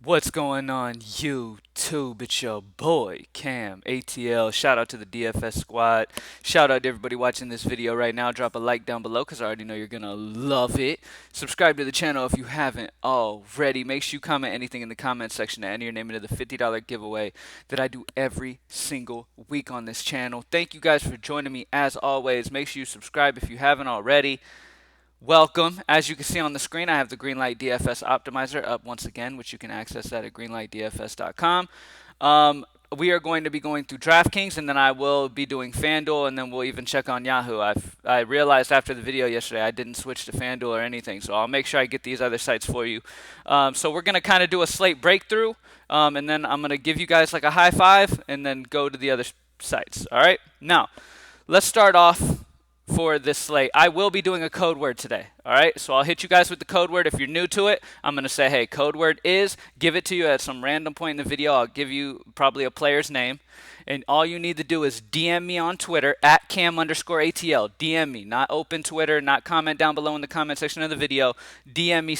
What's going on YouTube? It's your boy CamATL. Shout out to the DFS squad. Shout out to everybody watching this video right now. Drop a like down below because I already know you're gonna love it. Subscribe to the channel if you haven't already. Make sure you comment anything in the comment section to enter your name into the $50 giveaway that I do every single week on this channel. Thank you guys for joining me as always. Make sure you subscribe if you haven't already. Welcome. As you can see on the screen, I have the Greenlight DFS Optimizer up once again, which you can access that at greenlightdfs.com. We are going to be going through Draftkings, and then I will be doing Fanduel, and then we'll even check on Yahoo. I realized after the video yesterday I didn't switch to Fanduel or anything, so I'll make sure I get these other sites for you. So we're going to kind of do a slate breakthrough, and then I'm going to give you guys like a high five, and then go to the other sites. All right? Now, let's start off for this slate. I will be doing a code word today. All right, so I'll hit you guys with the code word. If you're new to it, I'm going to say, hey, code word is, give it to you at some random point in the video. I'll give you probably a player's name. And all you need to do is DM me on Twitter at cam_ATL. DM me, not open Twitter, not comment down below in the comment section of the video. DM me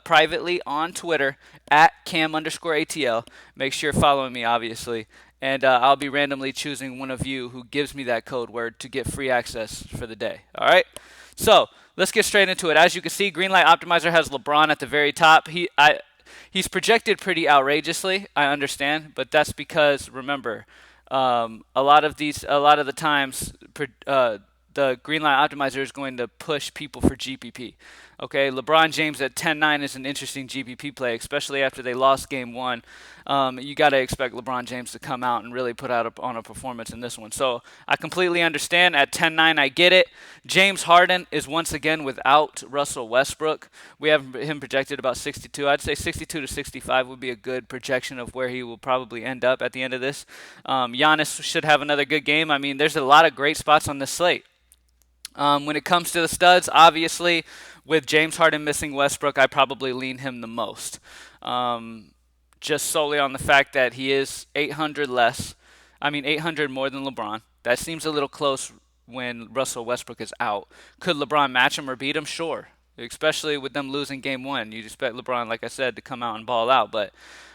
privately on Twitter at cam_ATL. Make sure you're following me, obviously. And I'll be randomly choosing one of you who gives me that code word to get free access for the day. All right? So let's get straight into it. As you can see, Greenlight Optimizer has LeBron at the very top. He's projected pretty outrageously, I understand, but that's because, remember, a lot of the times, the Greenlight Optimizer is going to push people for GPP. Okay, LeBron James at 10-9 is an interesting GPP play, especially after they lost Game 1. You got to expect LeBron James to come out and really put out on a performance in this one. So I completely understand. At 10-9, I get it. James Harden is once again without Russell Westbrook. We have him projected about 62. I'd say 62 to 65 would be a good projection of where he will probably end up at the end of this. Giannis should have another good game. I mean, there's a lot of great spots on this slate. When it comes to the studs, obviously, with James Harden missing Westbrook, I probably lean him the most. Just solely on the fact that he is 800 less. I mean, 800 more than LeBron. That seems a little close when Russell Westbrook is out. Could LeBron match him or beat him? Sure. Especially with them losing Game 1. You'd expect LeBron, like I said, to come out and ball out. But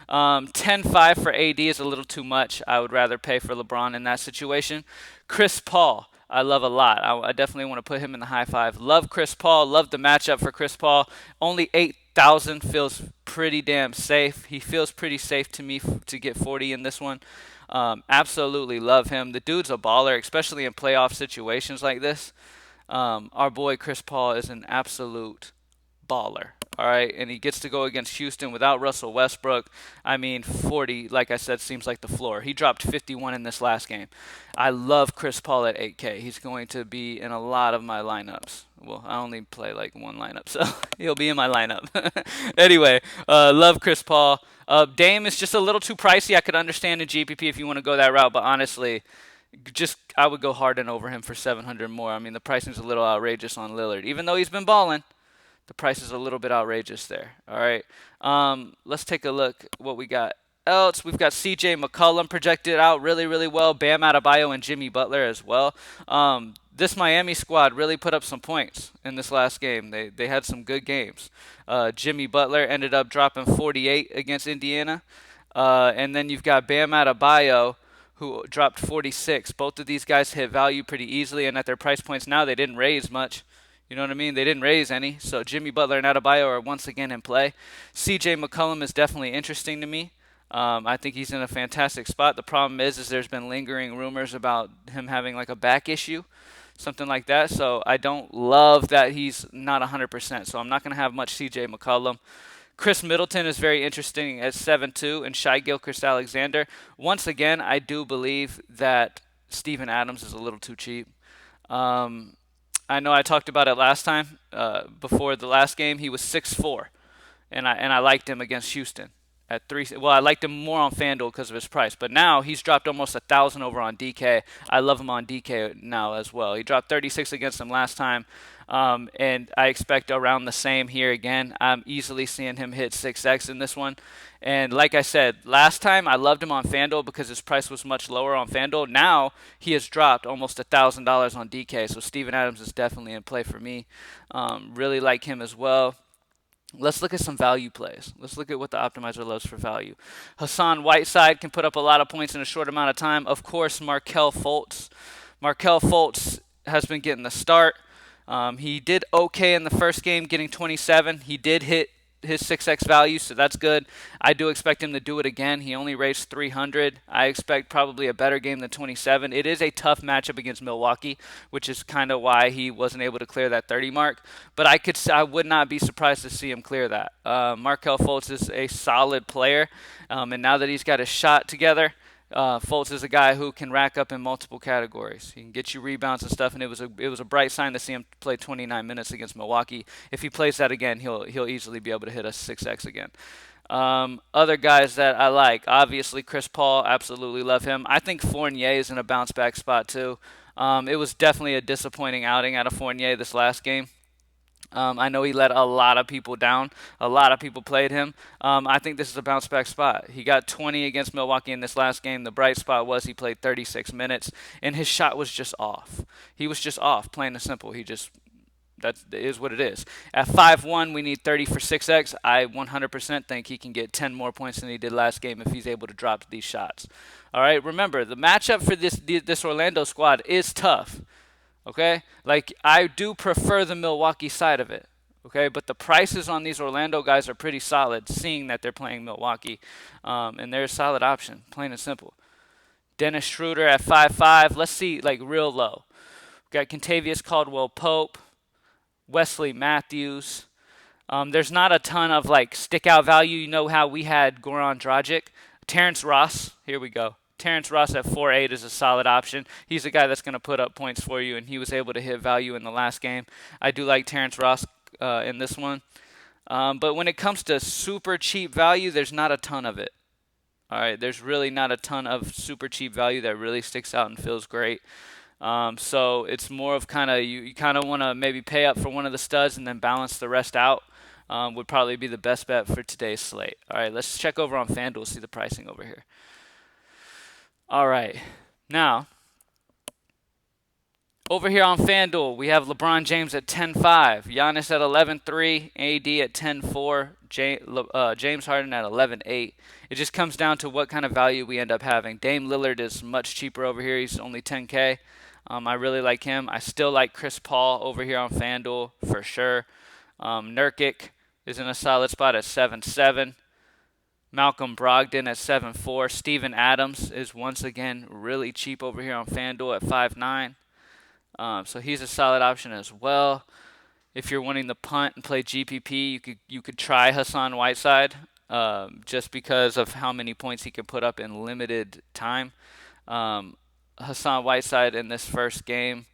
10-5 for AD is a little too much. I would rather pay for LeBron in that situation. Chris Paul, I love a lot. I definitely want to put him in the high five. Love Chris Paul. Love the matchup for Chris Paul. Only 8,000 feels pretty damn safe. He feels pretty safe to me to get 40 in this one. Absolutely love him. The dude's a baller, especially in playoff situations like this. Our boy Chris Paul is an absolute baller. All right, and he gets to go against Houston without Russell Westbrook. I mean, 40, like I said, seems like the floor. He dropped 51 in this last game. I love Chris Paul at 8K. He's going to be in a lot of my lineups. Well, I only play like one lineup, so he'll be in my lineup. Anyway, love Chris Paul. Dame is just a little too pricey. I could understand in GPP if you want to go that route, but honestly, I would go Harden over him for 700 more. I mean, the pricing's a little outrageous on Lillard, even though he's been balling. The price is a little bit outrageous there. All right. Let's take a look what we got else. We've got CJ McCollum projected out really, really well. Bam Adebayo and Jimmy Butler as well. This Miami squad really put up some points in this last game. They had some good games. Jimmy Butler ended up dropping 48 against Indiana. And then you've got Bam Adebayo, who dropped 46. Both of these guys hit value pretty easily, and at their price points now, they didn't raise much. You know what I mean? They didn't raise any. So Jimmy Butler and Adebayo are once again in play. CJ McCollum is definitely interesting to me. I think he's in a fantastic spot. The problem is there's been lingering rumors about him having like a back issue, something like that. So I don't love that he's not 100%. So I'm not going to have much CJ McCollum. Chris Middleton is very interesting at 7-2, and Shai Gilgeous-Alexander. Once again, I do believe that Steven Adams is a little too cheap. I know I talked about it last time. Before the last game, he was 6'4", and I liked him against Houston at 3. Well, I liked him more on FanDuel because of his price, but now he's dropped almost 1,000 over on DK. I love him on DK now as well. He dropped 36 against him last time, and I expect around the same here again. I'm easily seeing him hit 6x in this one. And like I said, last time I loved him on FanDuel because his price was much lower on FanDuel. Now he has dropped almost $1,000 on DK, so Steven Adams is definitely in play for me. Really like him as well. Let's look at some value plays. Let's look at what the optimizer loves for value. Hassan Whiteside can put up a lot of points in a short amount of time. Of course, Markelle Fultz. Markelle Fultz has been getting the start. He did okay in the first game, getting 27. He did hit his 6x value, so that's good. I do expect him to do it again. He only raised 300. I expect probably a better game than 27. It is a tough matchup against Milwaukee, which is kind of why he wasn't able to clear that 30 mark. But I would not be surprised to see him clear that. Markelle Fultz is a solid player, and now that he's got his shot together, Fultz is a guy who can rack up in multiple categories. He can get you rebounds and stuff, and it was a bright sign to see him play 29 minutes against Milwaukee. If he plays that again, he'll easily be able to hit a 6x again. Other guys that I like, obviously Chris Paul, absolutely love him. I think Fournier is in a bounce back spot too. It was definitely a disappointing outing out of Fournier this last game. I know he let a lot of people down. A lot of people played him. I think this is a bounce back spot. He got 20 against Milwaukee in this last game. The bright spot was he played 36 minutes, and his shot was just off. He was just off, plain and simple. That is what it is. At 5'1", we need 30 for 6x. I 100% think he can get 10 more points than he did last game if he's able to drop these shots. All right, remember, the matchup for this Orlando squad is tough. Okay? Like, I do prefer the Milwaukee side of it. Okay? But the prices on these Orlando guys are pretty solid, seeing that they're playing Milwaukee. And they're a solid option, plain and simple. Dennis Schroeder at 5'5". Let's see, like, real low. We've got Kentavious Caldwell-Pope, Wesley Matthews. There's not a ton of, like, stick-out value. You know how we had Goran Dragic. Terrence Ross. Here we go. Terrence Ross at 4'8" is a solid option. He's a guy that's going to put up points for you, and he was able to hit value in the last game. I do like Terrence Ross in this one. But when it comes to super cheap value, there's not a ton of it. All right, there's really not a ton of super cheap value that really sticks out and feels great. So it's more of kind of you kind of want to maybe pay up for one of the studs and then balance the rest out. Would probably be the best bet for today's slate. All right, let's check over on Fanduel, see the pricing over here. All right, now over here on FanDuel, we have LeBron James at 10.5, Giannis at 11.3, AD at 10.4, James Harden at 11.8. It just comes down to what kind of value we end up having. Dame Lillard is much cheaper over here. He's only 10K. I really like him. I still like Chris Paul over here on FanDuel for sure. Nurkic is in a solid spot at 7.7. Malcolm Brogdon at 7.4. Steven Adams is once again really cheap over here on FanDuel at 5.9. So he's a solid option as well. If you're wanting to punt and play GPP, you could try Hassan Whiteside just because of how many points he can put up in limited time. Hassan Whiteside in this first game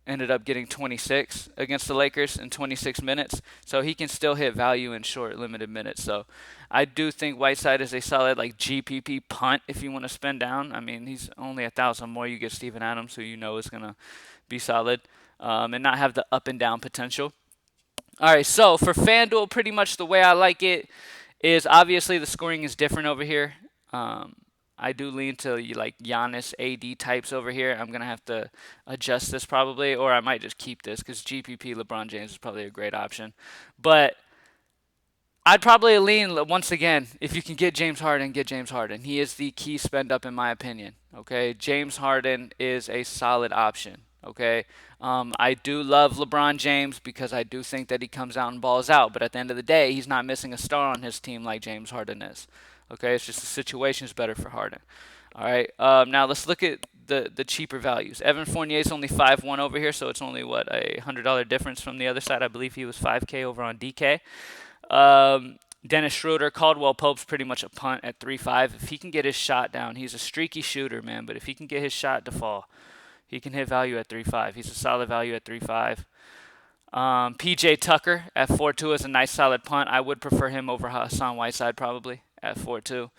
ended up getting 26 against the Lakers in 26 minutes. So he can still hit value in short, limited minutes. So I do think Whiteside is a solid like GPP punt if you want to spend down. I mean, he's only 1,000 more. You get Steven Adams, who you know is going to be solid and not have the up and down potential. All right, so for FanDuel, pretty much the way I like it is obviously the scoring is different over here. I do lean to like Giannis AD types over here. I'm going to have to adjust this probably, or I might just keep this because GPP LeBron James is probably a great option. But I'd probably lean, once again, if you can get James Harden, get James Harden. He is the key spend up in my opinion. Okay, James Harden is a solid option. Okay, I do love LeBron James because I do think that he comes out and balls out. But at the end of the day, he's not missing a star on his team like James Harden is. Okay, it's just the situation is better for Harden. All right, now let's look at the cheaper values. Evan Fournier is only 5.1 over here, so it's only, what, a $100 difference from the other side. I believe he was 5K over on DK. Dennis Schroeder, Caldwell Pope's pretty much a punt at 3.5. If he can get his shot down, he's a streaky shooter, man, but if he can get his shot to fall, he can hit value at 3.5. He's a solid value at 3.5. PJ Tucker at 4.2 is a nice solid punt. I would prefer him over Hassan Whiteside probably at 4.2.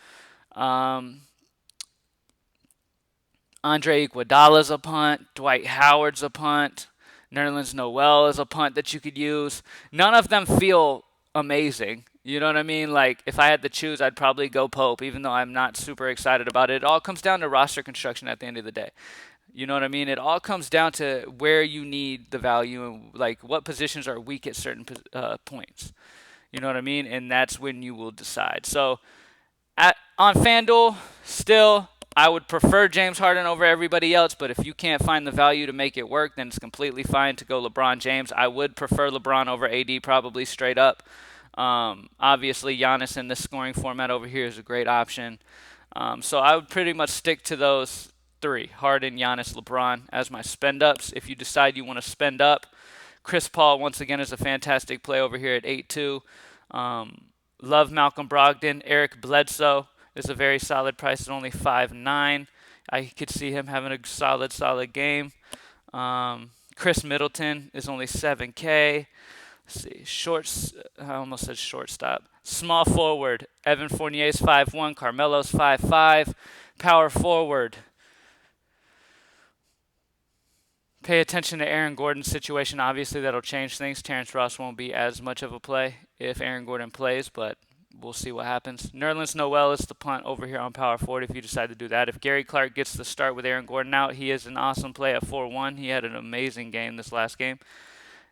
Andre Iguodala's a punt. Dwight Howard's a punt. Nerlens Noel is a punt that you could use. None of them feel amazing. You know what I mean? Like, if I had to choose, I'd probably go Pope, even though I'm not super excited about it. It all comes down to roster construction at the end of the day. You know what I mean? It all comes down to where you need the value and like what positions are weak at certain points. You know what I mean? And that's when you will decide. So on FanDuel, still, I would prefer James Harden over everybody else, but if you can't find the value to make it work, then it's completely fine to go LeBron James. I would prefer LeBron over AD, probably straight up. Obviously, Giannis in this scoring format over here is a great option. So I would pretty much stick to those three, Harden, Giannis, LeBron, as my spend ups. If you decide you want to spend up, Chris Paul, once again, is a fantastic play over here at 8-2. Love Malcolm Brogdon. Eric Bledsoe is a very solid price at only 5.9. I could see him having a solid game. Chris Middleton is only 7K. Let's see. I almost said shortstop. Small forward. Evan Fournier is 5'1". Carmelo's 5'5". Power forward. Pay attention to Aaron Gordon's situation. Obviously, that'll change things. Terrence Ross won't be as much of a play if Aaron Gordon plays, but we'll see what happens. Nerlens Noel is the punt over here on power forward if you decide to do that. If Gary Clark gets the start with Aaron Gordon out, he is an awesome play at 4-1. He had an amazing game this last game.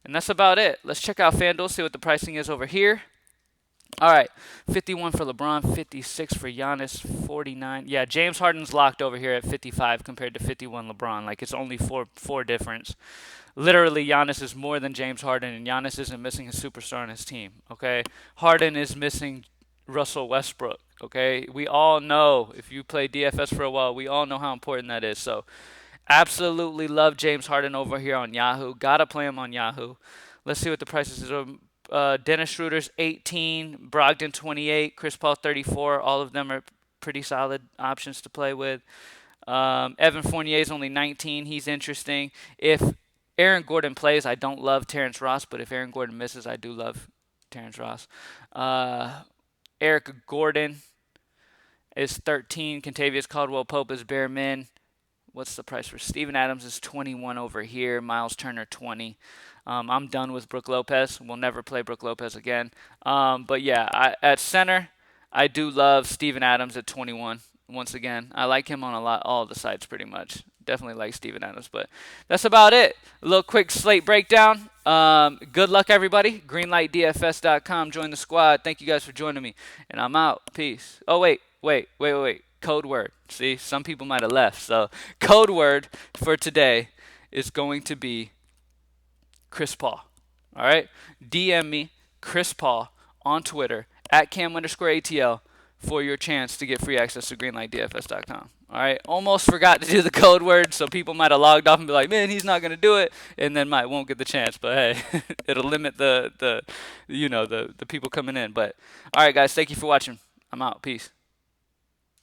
And that's about it. Let's check out FanDuel, see what the pricing is over here. All right, 51 for LeBron, 56 for Giannis, 49. Yeah, James Harden's locked over here at 55 compared to 51 LeBron. Like, it's only four difference. Literally, Giannis is more than James Harden, and Giannis isn't missing a superstar on his team, okay? Harden is missing Russell Westbrook, okay? We all know, if you play DFS for a while, we all know how important that is. So, absolutely love James Harden over here on Yahoo. Gotta play him on Yahoo. Let's see what the prices is. Dennis Schroeder's 18, Brogdon 28, Chris Paul 34. All of them are pretty solid options to play with. Evan Fournier is only 19. He's interesting. If Aaron Gordon plays, I don't love Terrence Ross, but if Aaron Gordon misses, I do love Terrence Ross. Eric Gordon is 13. Kentavious Caldwell-Pope is bare min. What's the price for Steven Adams is 21 over here. Miles Turner 20. I'm done with Brook Lopez. We'll never play Brook Lopez again. But yeah, at center, I do love Steven Adams at 21. Once again, I like him on all the sites pretty much. Definitely like Steven Adams, but that's about it. A little quick slate breakdown. Good luck, everybody. GreenlightDFS.com. Join the squad. Thank you guys for joining me, and I'm out. Peace. Oh, wait. Code word. See, some people might have left. So code word for today is going to be Chris Paul. All right? DM me, Chris Paul, on Twitter, at @cam_ATL for your chance to get free access to greenlightdfs.com. All right? Almost forgot to do the code word, so people might have logged off and be like, man, he's not going to do it, and then won't get the chance. But, hey, it'll limit the people coming in. But, all right, guys, thank you for watching. I'm out. Peace.